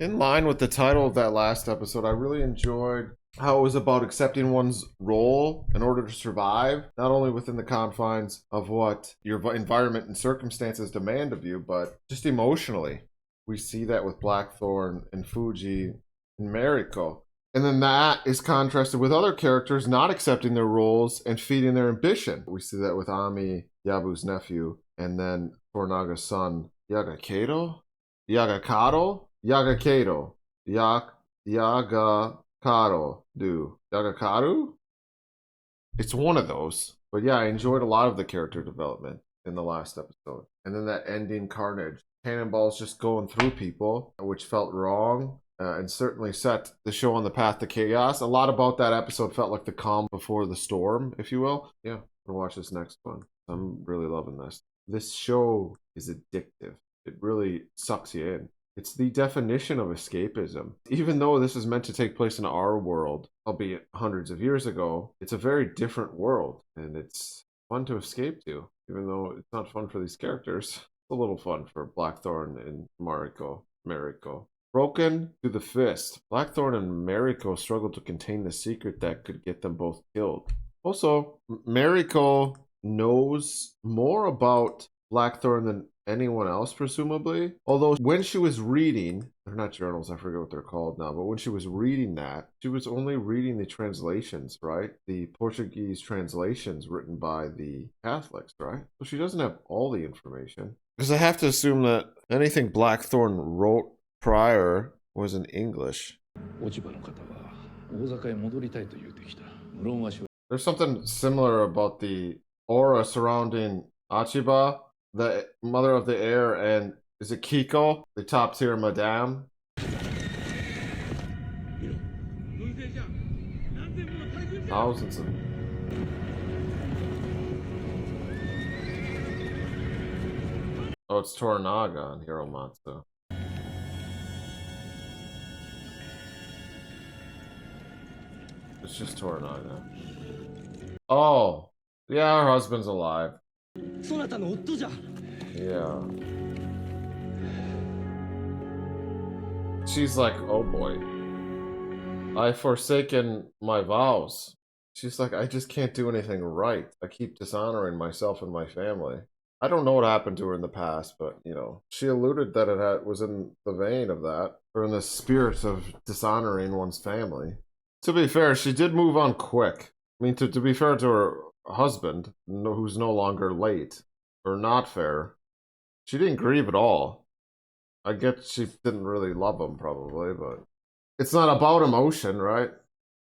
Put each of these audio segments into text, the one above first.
In line with the title of that last episode, I really enjoyed how it was about accepting one's role in order to survive, not only within the confines of what your environment and circumstances demand of you, but just emotionally. We see that with Blackthorn and Fuji and Mariko. And then that is contrasted with other characters not accepting their roles and feeding their ambition. We see that with Ami, Yabu's nephew, and then Tornaga's son, Yagakato? Yagakato? Yagakato. Yagakato. Yagakaru? It's one of those. But yeah, I enjoyed a lot of the character development in the last episode. And then that ending carnage. Cannonballs just going through people, which felt wrong. And certainly set the show on the path to chaos. A lot about that episode felt like the calm before the storm, if you will. Yeah, I'm gonna watch this next one. I'm really loving this. This show is addictive. It really sucks you in. It's the definition of escapism. Even though this is meant to take place in our world, albeit hundreds of years ago, it's a very different world. And it's fun to escape to, even though it's not fun for these characters. It's a little fun for Blackthorn and Mariko. Broken to the fist. Blackthorn and Mariko struggle to contain the secret that could get them both killed. Also, Mariko knows more about Blackthorn than anyone else, presumably. Although when she was reading, they're not journals, I forget what they're called now, but when she was reading that, she was only reading the translations, right? The Portuguese translations written by the Catholics, right? So she doesn't have all the information. Because I have to assume that anything Blackthorn wrote prior was in English. There's something similar about the aura surrounding Achiba, the mother of the air, and is it Kiko, the top tier madame? Thousands of... Oh, it's Toranaga and Hiromatsu. It's just Toranaga. Oh, yeah, her husband's alive. Yeah. She's like, oh boy. I've forsaken my vows. She's like, I just can't do anything right. I keep dishonoring myself and my family. I don't know what happened to her in the past, but, you know, she alluded that it was in the vein of that, or in the spirit of dishonoring one's family. To be fair, she did move on quick. I mean, to be fair to her husband, who's no longer late, or not fair, she didn't grieve at all. I get she didn't really love him, probably, but it's not about emotion, right?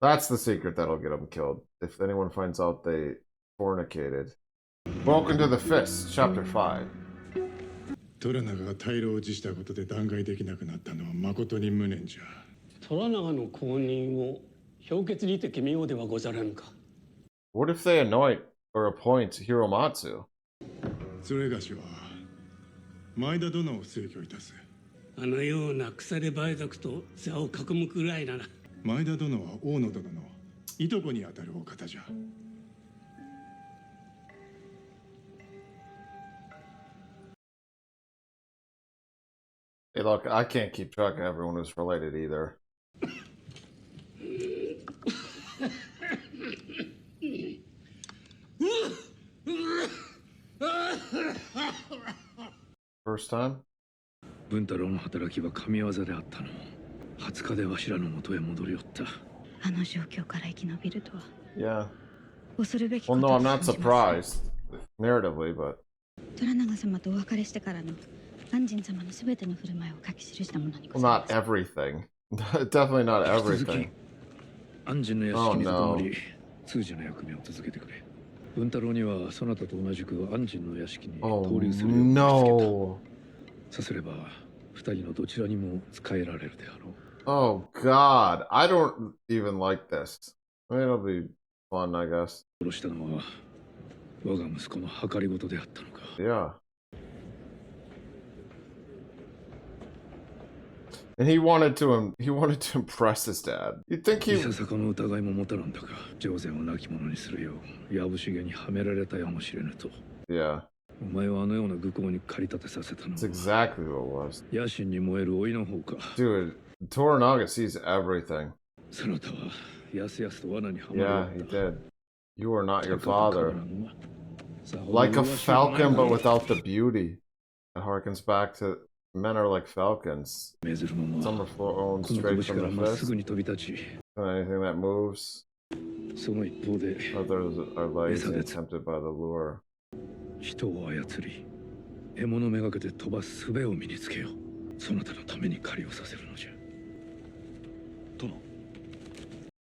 That's the secret that'll get him killed, if anyone finds out they fornicated. Broken to the Fist, Chapter 5. トラナガが退路を辞したことで弾劾できなくなったのは誠に無念じゃ。トラナガの後任を評決にて決めようではござらぬか。What if they anoint or appoint Hiromatsu? それがしは前田殿を推挙いたす。あのような腐れ梅族と座を囲むくらいなら。前田殿は大野殿のいとこにあたるお方じゃ。Hey, look, I can't keep track of everyone who's related either. First time? 文太郎の働きは神業であったの。20日でわしらの元へ戻りよった。あの状況から生き延びるとは。Yeah. 恐るべきこ Well, と no, と I'm not 信じます surprised, narratively, but... 虎長様とお別れしてからの安仁様のすべての振る舞いを書き記したものにご Well, ざいま not す。 everything. Definitely not 引き続 everything. き安心の屋敷にとどまり通詞の役目を続けてくれ。文太郎にはそなたと同じく安心の屋敷に Oh, 投留するように no. させれば二人のどちらにも使えられるであろう。 Oh, God. I don't even like this. I mean, it'll be fun, I guess. 殺したのは我が息子の計りごとであったのか。 Yeah. And he wanted to impress his dad. You'd think い he... ささかの疑いも持たなんだが、上善を亡き者にするよう、やぶしげにはめられたやもしれぬと。Yeah. お前はあのような愚行に駆り立てさせたの That's は exactly what it was. 野心に燃える老いの方か。 Dude, Toranaga sees everything. そなたはやすやすと罠にはまる Yeah, he did. You are not your 高と father. 変わらんわ。さほど Like a 麗しゅうもない falcon, だ but ろう。 without the beauty. It harkens back to men are like falcons. 命ずる者 Some は are flown この straight 拳 from から the まっす fist. ぐに飛び立ち、 And anything that moves, その一方で others are lazy and tempted by the lure. 人を操り、獲物めがけて飛ばす術を身につけよう。そなたのために狩りをさせるのじゃ。殿。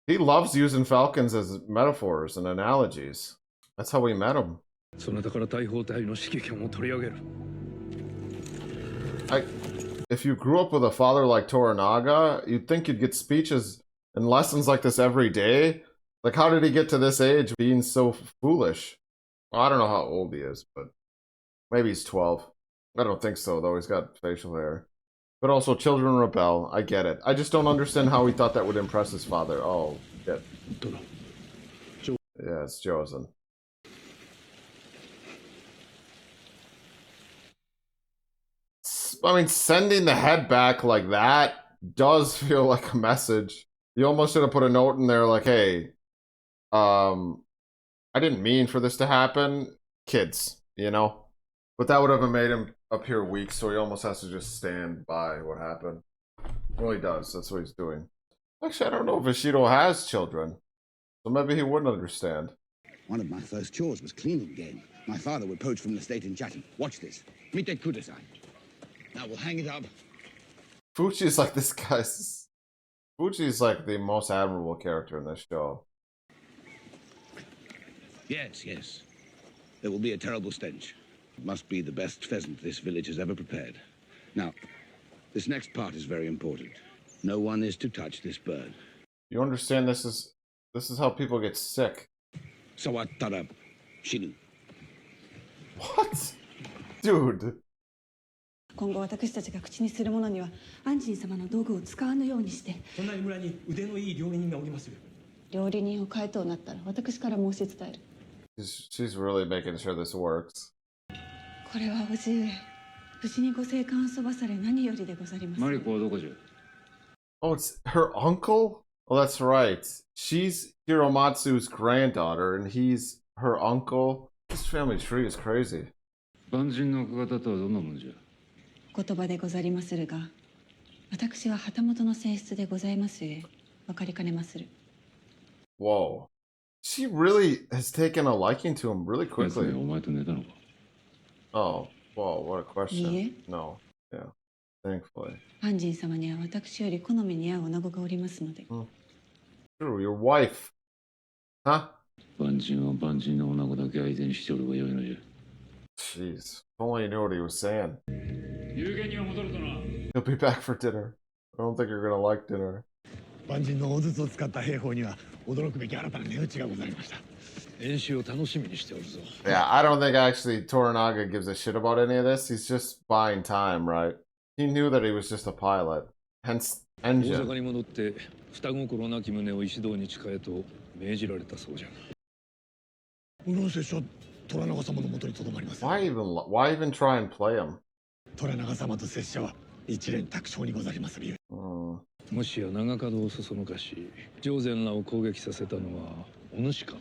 He loves using falcons as metaphors and analogies. That's how we met him. そなたから大砲隊の指揮権を取り上げる。 If you grew up with a father like Toranaga, you'd think you'd get speeches and lessons like this every day. Like, how did he get to this age being so foolish? Well, I don't know how old he is, but maybe he's 12. I don't think so, though. He's got facial hair. But also, children rebel. I get it. I just don't understand how he thought that would impress his father. Oh, shit. 殿。 Yeah, it's Josen. I mean, sending the head back like that does feel like a message. You almost should have put a note in there like, hey, I didn't mean for this to happen. Kids, you know? But that would have made him appear weak, so he almost has to just stand by what happened. Well, he does. That's what he's doing. Actually, I don't know if Ishido has children. So maybe he wouldn't understand. One of my first chores was cleaning game. My father would poach from the estate in Chatham. Watch this. Mite kudasai. Now we'll hang it up. Fuji's like this guy's... Fuji's like the most admirable character in this show. Yes, yes. There will be a terrible stench. It must be the best pheasant this village has ever prepared. Now, this next part is very important. No one is to touch this bird. You understand this is how people get sick. Sawatara shinu. What? Dude. 今後私たちが口にするものには安心様の道具を使わぬようにして。隣村に腕のいい料理人がおります。料理人を変えとうなったら私から申し伝える。She's really making sure this works. これは叔父上、無事にご生還そばされ何よりでござります。マリコはどこじゃ。 Oh, it's her uncle? Oh, that's right. She's Hiromatsu's granddaughter, and he's her uncle. This family tree is crazy. 万人の方とはどんなもんじゃ。言葉でござりまするが、私は旗本の性質でございますゆえ、分かりかねまする。 Whoa. She really has taken a liking to him really やつね、 quickly. お前と寝たのか。 Oh, whoa, what a question. Yeah. No. Yeah. Thankfully. 安心様には私より好みに合う女子がおりますので。 True, your wife. Huh? 万人は万人の女子だけ相手にしておればよいのじゃ。 Jeez. If only you knew what he was saying. 有限には戻るとな。 He'll be back for dinner. I don't think you're gonna like dinner. 万人の大筒を使った兵法には驚くべき新たな値打ちがございました。演習を楽しみにしておるぞ。 Yeah, I don't think actually Toranaga gives a shit about any of this. He's just buying time, right? He knew that he was just a pilot. Hence, 大 engine. 阪に戻って双心なき旨を石堂に誓えと命じられたそうじゃな。無論拙者虎長様のもとにとどまります。 Why even try and play him? 虎長様と拙者は一連卓勝にござりまするゆえ。 もしや長門をそそのかし、上善らを攻撃させたのはお主かの。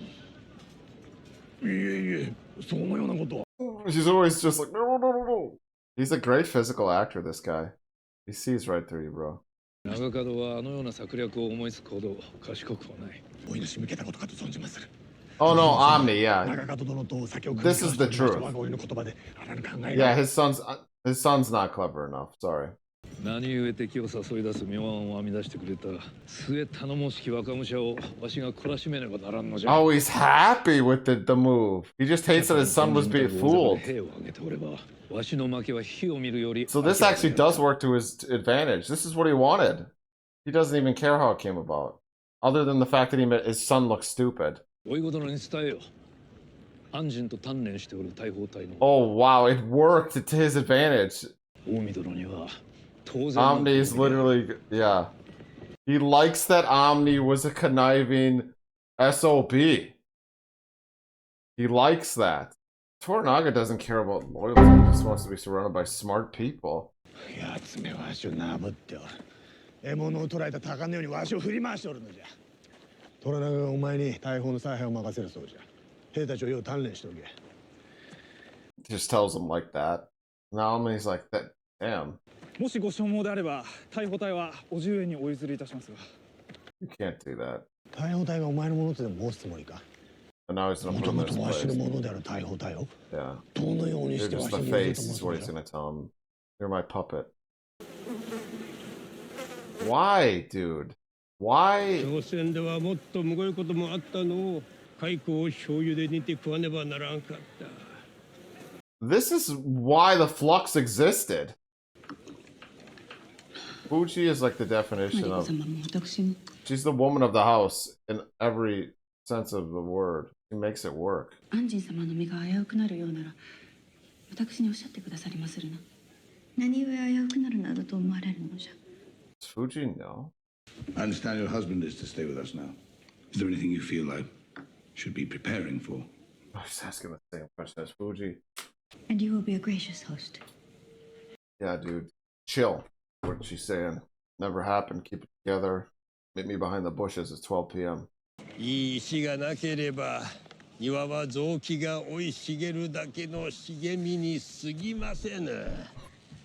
いえいえ、そのようなことは。 She's always just like, no, no, no, no. He's a great physical actor, this guy. He sees right through you, bro. 長門はあのような策略を思いつくほど賢くはない。お命向けたことかと存じまする。 Oh no, Omni, yeah. 長門殿と先を This is the truth. 我が親の言葉であらぬ考え Yeah, が。 his son's not clever enough. Sorry. 何故敵を誘い出す妙案を編み出してくれた末頼もしき若武者をわしが懲らしめねばならんのじゃ。 Oh, he's happy with the move. He just hates that his son was being fooled. 兵を挙げておればわしの負けは火を見るより。 So this actually does work to his advantage. This is what he wanted. He doesn't even care how it came about. Other than the fact that his son looks stupid. おいご殿に伝えよ。安心と鍛錬しておる大砲隊の。 Oh wow, it worked to his advantage. 近江殿には当然。 Omni is literally, yeah. He likes that Omni was a conniving SOB. He likes that. Toranaga doesn't care about loyalty. He just wants to be surrounded by smart people. やつめわしをなぶっては獲物を捕らえた鷹のようにわしを振り回しておるのじゃ虎長がお前に大砲の采配を任せるそうじゃ兵たちをよう鍛錬しておけ Just tells him like that. Naomi's like that. Damn. もしご所望であれば逮捕隊はお重円にお譲りいたしますが You can't do that. 大砲隊がお前のものとでも申すつもりか And now he's gonna も put と him も in his とわしの place. ものである大砲隊を Yeah. どのようにし You're てわ just し the に譲る face と申 is す what の he's じゃ gonna tell him. You're my puppet. Why, dude? Why? 朝鮮ではもっとむごいこともあったのを蚕を醤油で煮て食わねばならんかった This is why the flux existed. Fuji is like the マリ definition コ of. 様も私も She's the woman of the house in every sense of the word. She makes it work. 安心様の身が危うくなるようなら私におっしゃってくださりまするな何故危うくなるなどと思われるのじゃ Does Fuji know? I understand your husband is to stay with us now. Is there anything you feel I should be preparing for? I was asking the same question as Fuji. And you will be a gracious host Yeah, dude. Chill. What she's saying. Never happened. Keep it together. Meet me behind the bushes. It's 12 p.m. いい石がなければ庭は雑木が生い茂るだけの茂みに過ぎませぬ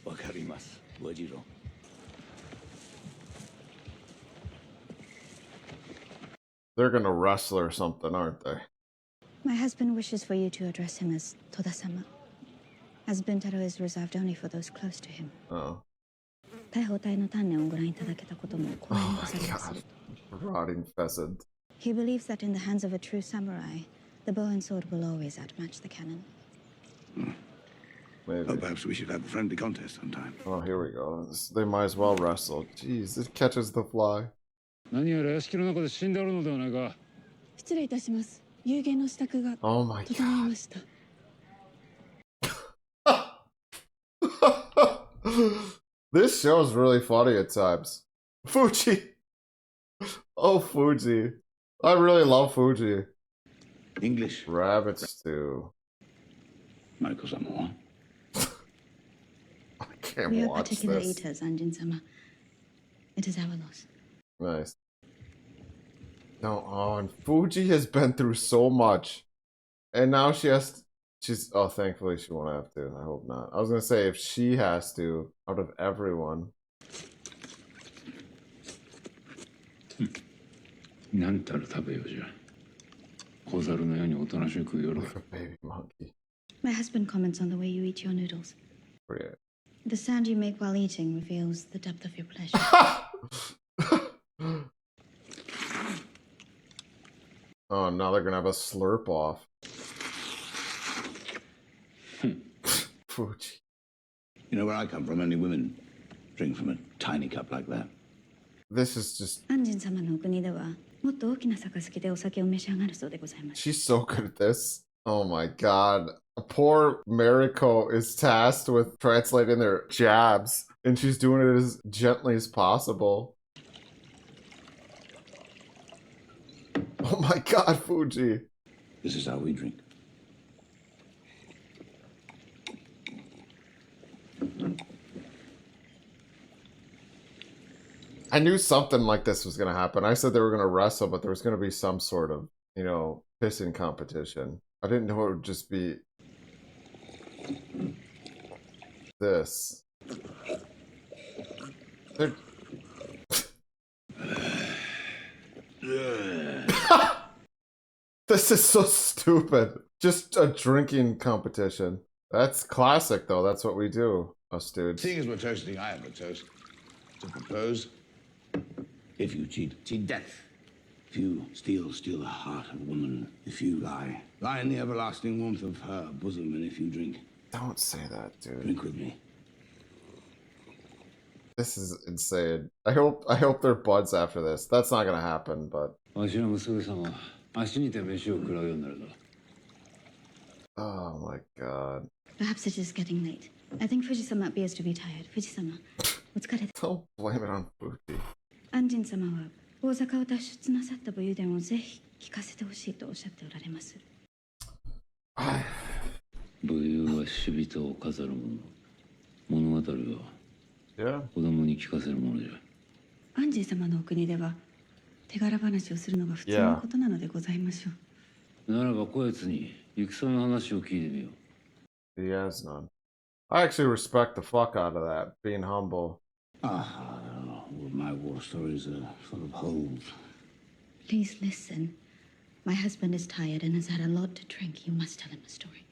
わかります、和次郎。They're gonna wrestle or something, aren't they? My husband wishes for you to address him as Toda-sama as Bintaro is reserved only for those close to him Oh. 逮捕隊の鍛錬をご覧いただけたことも光栄に Oh ござ my いまする god. Rotting pheasant. He believes that in the hands of a true samurai the bow and sword will always outmatch the cannon Maybe. Oh, perhaps we should have a friendly contest sometime. Oh, here we go. They might as well wrestle. Jeez, it catches the fly. 何やら屋敷の中で死んでおるのではないか失礼いたします有限の支度が Oh my 整い god. ました This show's really funny at times. Fuji. Oh, Fuji. I really love Fuji. English, Rabbit stew. Michael Samoa. I can't We are watch particular this. eaters, Anjin-sama. It is our loss. Nice. No, oh, and Fuji has been through so much. And now she's, oh, thankfully she won't have to. I hope not. I was gonna say, if she has to, out of everyone. 何たる食べようじゃ小猿のようにおとなしく食うよる Like a baby monkey. My husband comments on the way you eat your noodles. Pretty. The sound you make while eating reveals the depth of your pleasure. Oh, now they're gonna have a slurp off. Fuji. You know where I come from, only women drink from a tiny cup like that. This is just. 安心様のお国ではもっと大きな杯でお酒を召し上がるそうでございます。 She's so good at this. Oh my god. Poor Mariko is tasked with translating their jabs, and she's doing it as gently as possible. Oh my god, Fuji. This is how we drink. I knew something like this was gonna happen. I said they were gonna wrestle, but there was gonna be some sort of, pissing competition. I didn't know it would just be this. They're... This is so stupid. Just a drinking competition. That's classic, though. That's what we do, us dudes. Seeing as we're toasting, I have a toast to propose. If you cheat death. If you steal the heart of a woman. If you lie in the everlasting warmth of her bosom. And if you drink, Don't say that, dude. drink with me. This is insane. I hope they're buds after this. That's not gonna happen, but わしの娘さんは足にて飯を食らうようになるだ oh my god. Perhaps it is getting late. I think Fuji-sama appears to be tired. Fuji-sama, お疲れ。 Don't blame it on Fuji. 安心様は大阪を脱出なさった武勇伝をぜひ聞かせてほしいとおっしゃっておられます。武勇は死人を飾るもの。物語は Yeah. 子供に聞かせるものじゃ。アンジー様のお国では手柄話をするのが普通のことなのでございましょう。ならばこやつに戦の話を聞いてみよう。He has none. I actually respect the fuck out of that, being humble. Ah, well, my war stories are full of holes. Please listen. My husband is tired and has had a lot to drink. You must tell him a story.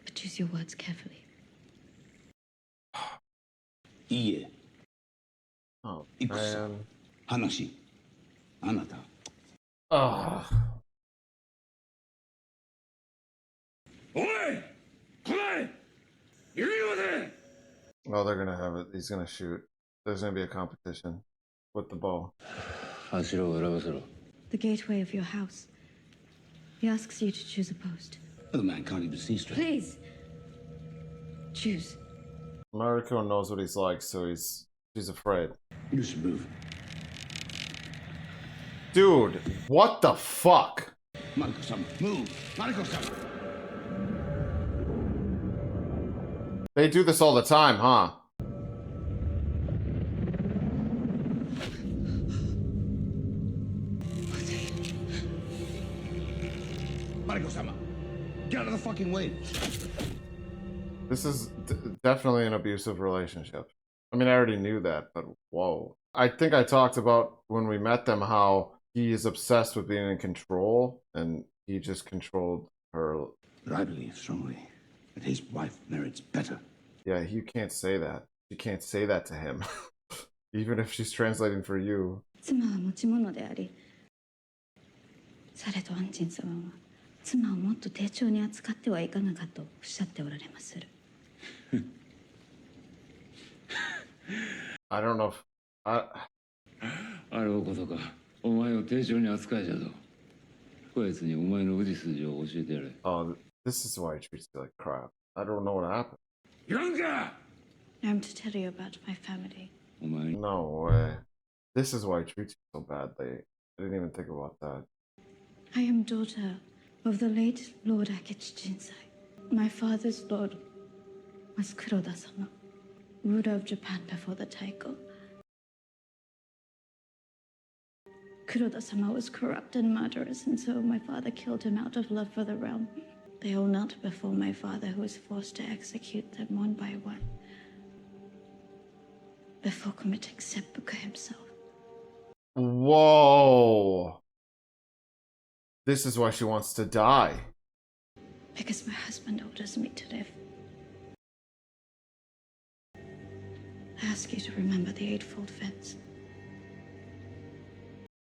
But choose your words carefully. いいえ、 Oh, 戦、 man. 話、あなた。Ugh. おい、来ない、指まで。 Oh, they're gonna have it. He's gonna shoot. There's gonna be a competition with the bow. 柱を選ばせろ。 The gateway of your house. He asks you to choose a post. The man can't even see straight. Please. Choose. Mariko knows what he's like, so she's afraid. You should move. Dude, what the fuck? Mariko-sama, move! Mariko-sama! They do this all the time, huh? Mariko-sama! Get out of the fucking way! This is definitely an abusive relationship. I mean, I already knew that, but whoa. I think I talked about when we met them how he is obsessed with being in control, and he just controlled her. But I believe strongly that his wife merits better. Yeah, you can't say that. You can't say that to him. Even if she's translating for you. 妻は持ち物であり、されど安心様は妻をもっと丁重に扱ってはいかがかとおっしゃっておられまする。I don't know if... あろうことか。お前を丁重に扱いじゃぞ。こやつにお前の氏筋を教えてやれ。Oh, this is why he treats you like crap. I don't know what happened. いらんか。 I'm to tell you about my family. お前 No way. This is why he treats you so badly. I didn't even think about that. I am daughter of the late Lord Akechi Jinsai. My father's lord was Kuroda-sama, ruler of Japan before the Taiko. Kuroda-sama was corrupt and murderous, and so my father killed him out of love for the realm. They all knelt before my father, who was forced to execute them one by one before committing seppuku himself. Whoa. This is why she wants to die. Because my husband orders me to live. I ask you to remember the Eightfold Fence.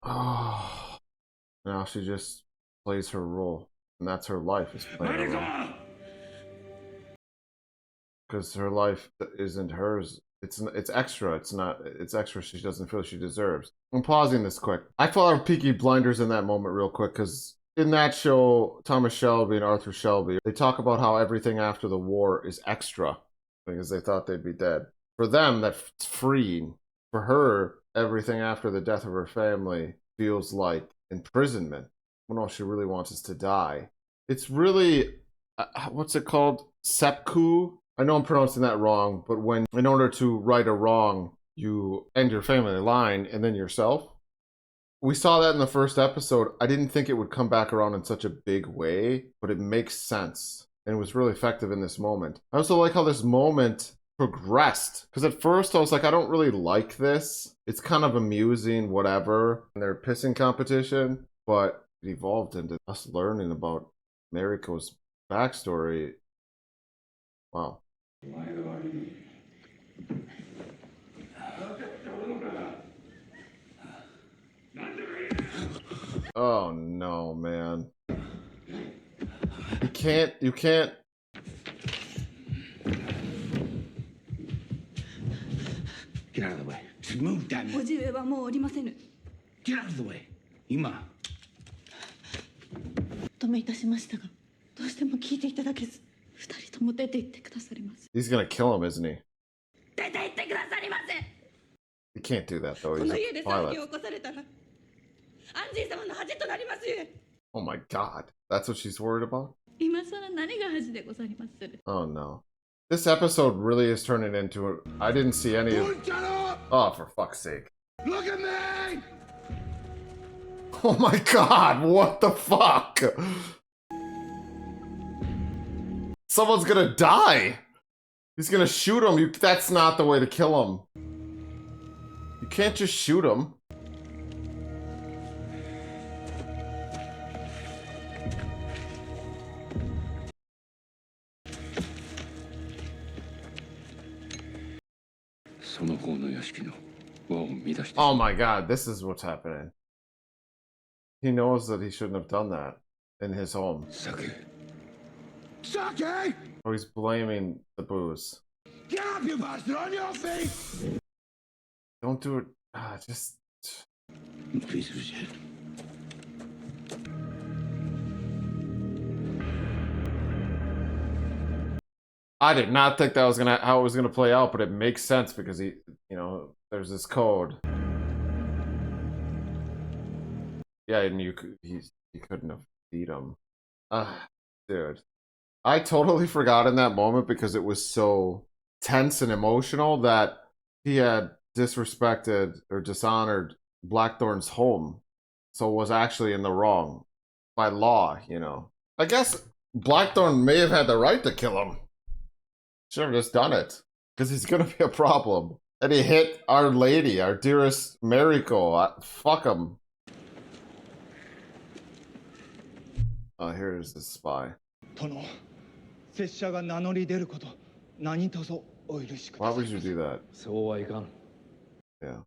Oh. Now she just plays her role. And that's her life, is playing her role. Because her life isn't hers. It's extra. It's extra she doesn't feel she deserves. I'm pausing this quick. I felt like Peaky Blinders in that moment real quick, because in that show, Thomas Shelby and Arthur Shelby, they talk about how everything after the war is extra because they thought they'd be dead. For them, that's freeing. For her, everything after the death of her family feels like imprisonment when all she really wants is to die. It's really, what's it called? Seppuku? I know I'm pronouncing that wrong, but when, in order to right a wrong, you end your family line and then yourself. We saw that in the first episode. I didn't think it would come back around in such a big way, but it makes sense. And it was really effective in this moment. I also like how this moment progressed. Because at first I was like, I don't really like this. It's kind of amusing, whatever. And their pissing competition. But it evolved into us learning about Mariko's backstory. Wow. Oh no, man. You can't. Get out of the way. Just move, damn it. 叔父上はもうおりませぬ。 Get out of the way. 今。お止めいたしましたが、どうしても聞いていただけず、二人とも出て行ってくださります。 He's gonna kill him, isn't he? 出て行ってくださりませ。 He can't do that though. こ He's の a 家で騒ぎ pilot. を起こされたら、アンジー様の恥となりますゆえ。 Oh my god. That's what she's worried about? 今更何が恥でござりまする。 Oh no. This episode really is turning into a... I didn't see any of... Shut up! Oh, for fuck's sake. Look at me! Oh my god, what the fuck? Someone's gonna die. He's gonna shoot him. That's not the way to kill him. You can't just shoot him. Oh my god, this is what's happening. He knows that he shouldn't have done that in his home. Sake! Oh, he's blaming the booze. Get up, you bastard! On your feet! Don't do it. Just... You piece of shit. I did not think that was how it was gonna play out, but it makes sense because he, you know, there's this code. Yeah, and you couldn't have beat him. Dude, I totally forgot in that moment because it was so tense and emotional that he had disrespected or dishonored Blackthorn's home, so was actually in the wrong by law. You know, I guess Blackthorn may have had the right to kill him. Should have just done it, because he's gonna be a problem. And he hit Our Lady, our dearest Mariko. Fuck him. Oh, here's the spy. 殿、拙者が名乗り出ること、何卒お許しくだ Why さい would you do that? そうはいかん。 Yeah.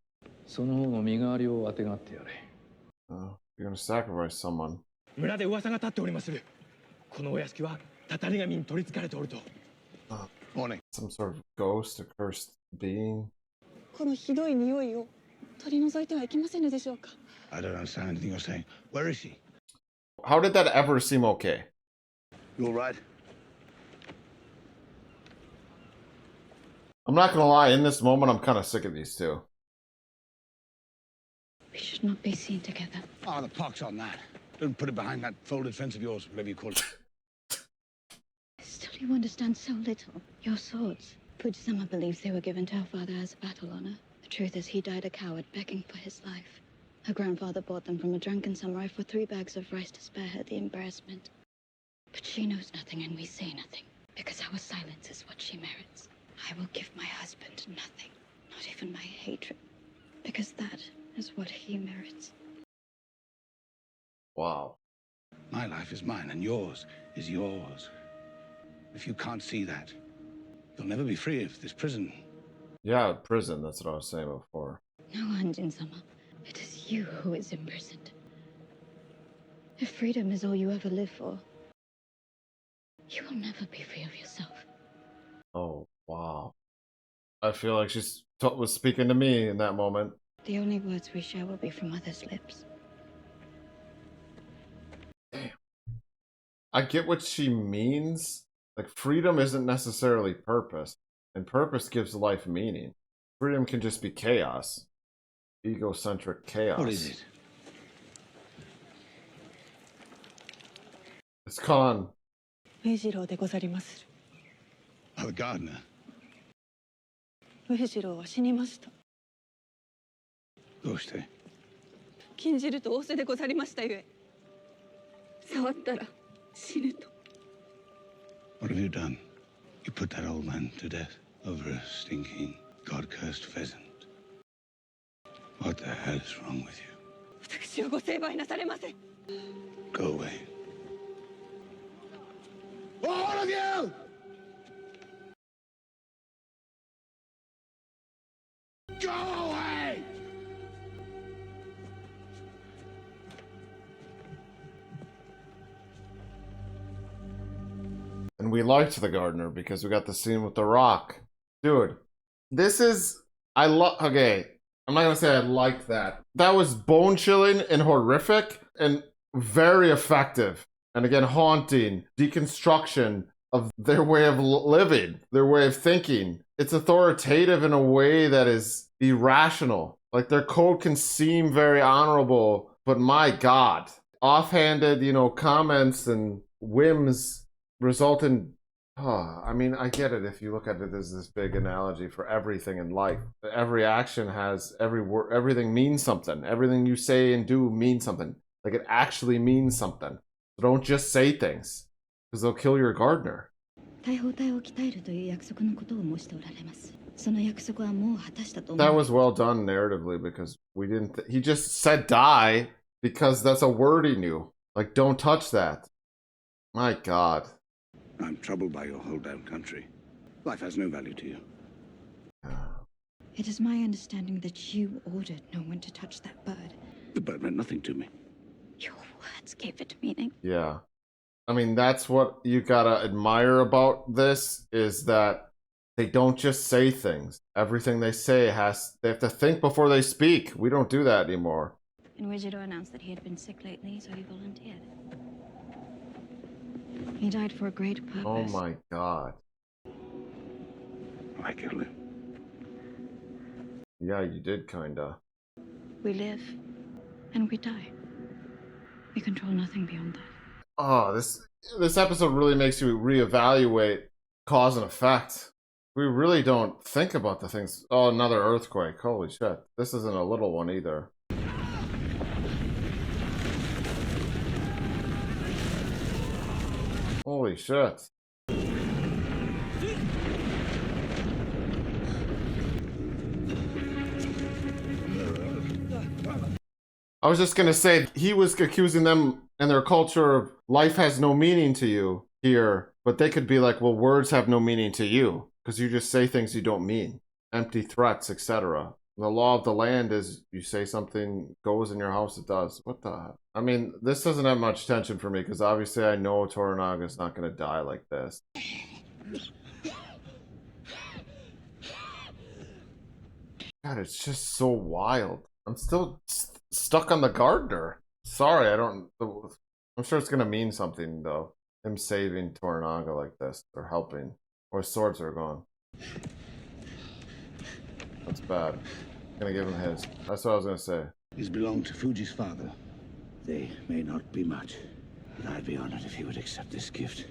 その方の身代わりをあてがってやれ。You're gonna sacrifice someone. 村で噂が立っておりまする。このお屋敷はたたり神に取りつかれておると。Morning. Some sort of ghost, a cursed being. このひどい匂いを取り除いてはいけませんでしょうか。 I don't understand anything you're saying. Where is she? How did that ever seem okay? You all right? I'm not gonna lie, in this moment, I'm kind of sick of these two. We should not be seen together. Oh, the pox on that. Don't put it behind that folded fence of yours, whatever you call it. Still, you understand so little. Your swords. Fuji-sama believes they were given to her father as a battle honor. The truth is he died a coward, begging for his life. Her grandfather bought them from a drunken samurai for 3 bags of rice to spare her the embarrassment. But she knows nothing and we say nothing, because our silence is what she merits. I will give my husband nothing, not even my hatred, because that is what he merits. Wow. My life is mine and yours is yours. If you can't see that, you'll never be free of this prison. Yeah, prison, that's what I was saying before. No, Anjin-sama. It is you who is imprisoned. If freedom is all you ever live for, you will never be free of yourself. Oh, wow. I feel like she was speaking to me in that moment. The only words we share will be from others' lips. Damn. I get what she means. Like, freedom isn't necessarily purpose, and purpose gives life meaning. Freedom can just be chaos. Egocentric chaos. What is it? It's Khan. 上次郎でござりまする。 Oh, the gardener. 上次郎は死にました。どうして? 禁じると仰せでござりましたゆえ。触ったら死ぬと。 What have you done? You put that old man to death over a stinking, God-cursed pheasant. What the hell is wrong with you? 私をご成敗なされませ。 Go away. All of you! Go away! And we liked the gardener because we got the scene with the rock. Dude, this is... Okay, I'm not gonna say I liked that. That was bone-chilling and horrific and very effective. And again, haunting deconstruction of their way of living, their way of thinking. It's authoritative in a way that is irrational. Like, their code can seem very honorable, but my God. Offhanded, you know, comments and whims result in. I mean, I get it if you look at it as this big analogy for everything in life. Every action has every word, everything means something. Everything you say and do means something. Like it actually means something. So don't just say things, because they'll kill your gardener. 大砲隊を鍛えるという約束のことを申しておられます。その約束はもう果たしたと思う。That was well done narratively because we didn't. He just said die because that's a word he knew. Like, don't touch that. My God. I'm troubled by your hold down country. Life has no value to you. It is my understanding that you ordered no one to touch that bird. The bird meant nothing to me. Your words gave it meaning. Yeah. I mean, that's what you gotta admire about this, is that they don't just say things. Everything they say they have to think before they speak. We don't do that anymore. And Wijiro announced that he had been sick lately, so he volunteered. He died for a great purpose. Oh my God. I killed him. Yeah, you did kinda. We live, and we die. We control nothing beyond that. Oh, this episode really makes you reevaluate cause and effect. We really don't think about the things. Oh, another earthquake. Holy shit. This isn't a little one either. Holy shit. I was just gonna say, he was accusing them and their culture of life has no meaning to you here, but they could be like, well, words have no meaning to you because you just say things you don't mean, empty threats, etc. The law of the land is you say something goes in your house, it does. What the heck? I mean, this doesn't have much tension for me because obviously I know Toranaga's not gonna die like this. God, it's just so wild. I'm still stuck on the gardener. Sorry, I'm sure it's gonna mean something though. Him saving Toranaga like this, or helping, or his swords are gone. That's bad. I'm gonna give him his. That's what I was gonna say. These belong to Fuji's father. They may not be much, but I'd be honored if he would accept this gift.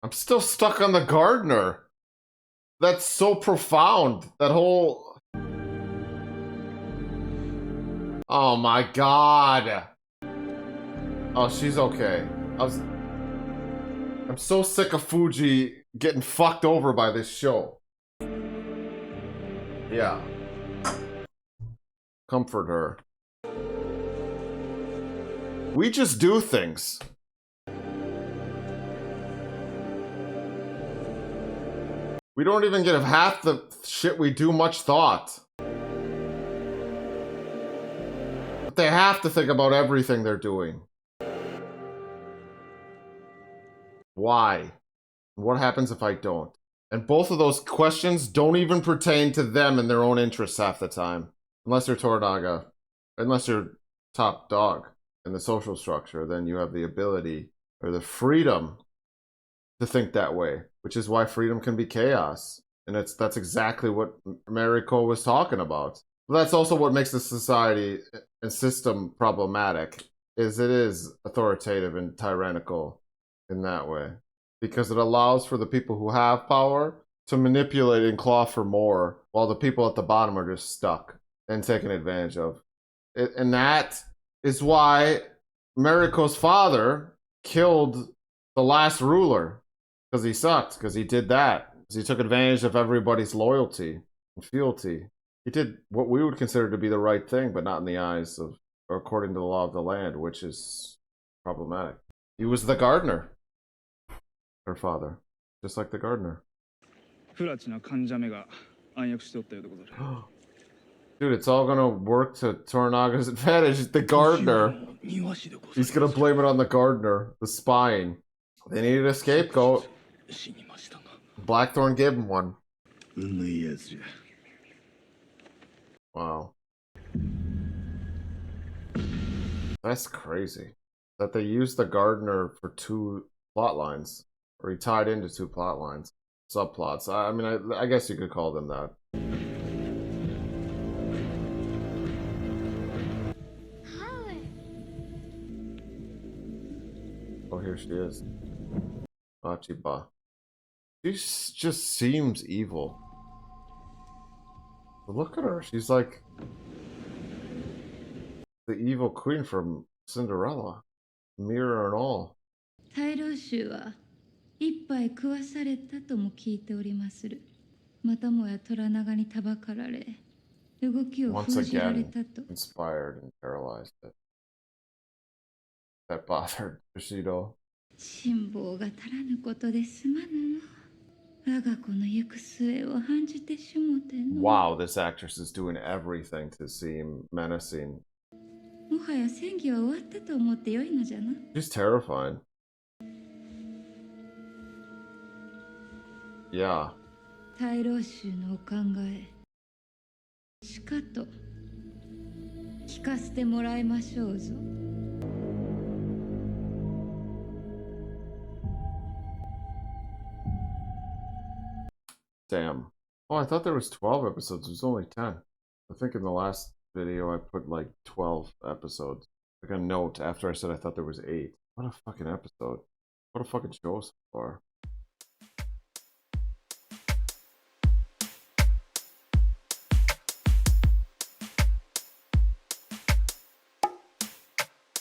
I'm still stuck on the gardener. That's so profound. That whole... Oh my God. Oh, she's okay. I'm so sick of Fuji getting fucked over by this show. Yeah. Comfort her. We just do things. We don't even give half the shit we do much thought. But they have to think about everything they're doing. Why? What happens if I don't? And both of those questions don't even pertain to them and their own interests half the time. Unless you're Toranaga. Unless you're top dog in the social structure, then you have the ability or the freedom to think that way, which is why freedom can be chaos. And that's exactly what Mariko was talking about. But that's also what makes the society and system problematic, is it is authoritative and tyrannical in that way. Because it allows for the people who have power to manipulate and claw for more, while the people at the bottom are just stuck and taken advantage of. And that is why Mariko's father killed the last ruler. Because he sucked, because he did that. Because he took advantage of everybody's loyalty and fealty. He did what we would consider to be the right thing, but not in the eyes of, or according to the law of the land, which is problematic. He was the gardener. Her father. Just like the gardener. Dude, it's all gonna work to Toranaga's advantage. The gardener. He's gonna blame it on the gardener. The spying. They needed a scapegoat. 死にましたが Blackthorn gave him one. 運のいいやつじゃ Wow. That's crazy. That they used the gardener for 2 plot lines. Or he tied into 2 plot lines. Subplots. I mean, I guess you could call them that. Oh, here she is. Achiba. She just seems evil. But look at her. She's like the evil queen from Cinderella. Mirror and all. 大老衆は一杯食わされたとも聞いておりまする。またもや虎長にたばかられ、動きを Once 封じられ again, たと。 inspired and paralyzed it. That bothered Bushido. 辛抱が足らぬことですまぬの。我が子の行く末を案じてしもての。 Wow, this actress is doing everything to seem menacing. もはや戦議は終わったと思ってよいのじゃな。 She's terrifying. Yeah. 大老衆のお考え、しかと聞かせてもらいましょうぞ。 Damn. Oh, I thought there was 12 episodes. There's only 10. I think in the last video I put like 12 episodes. Like a note after I said I thought there was 8. What a fucking episode. What a fucking show so far.